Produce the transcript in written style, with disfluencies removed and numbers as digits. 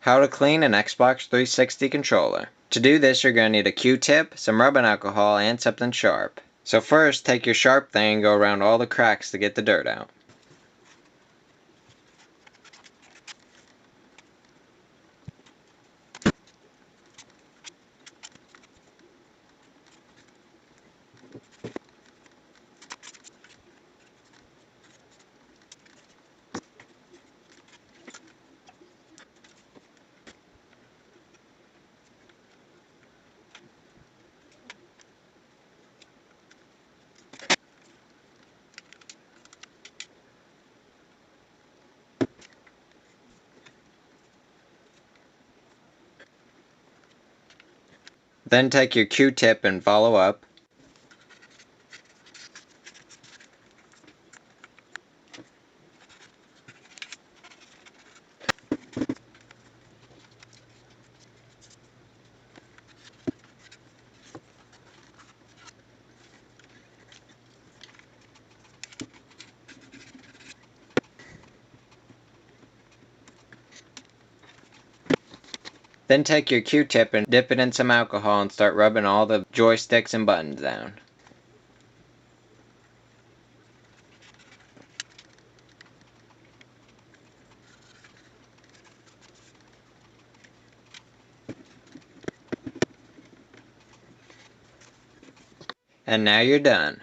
How to clean an Xbox 360 controller. To do this, you're going to need a Q-tip, some rubbing alcohol, and something sharp. So first, take your sharp thing and go around all the cracks to get the dirt out. Then take your Q-tip and follow up. Then take your Q-tip and dip it in some alcohol and start rubbing all the joysticks and buttons down. And now you're done.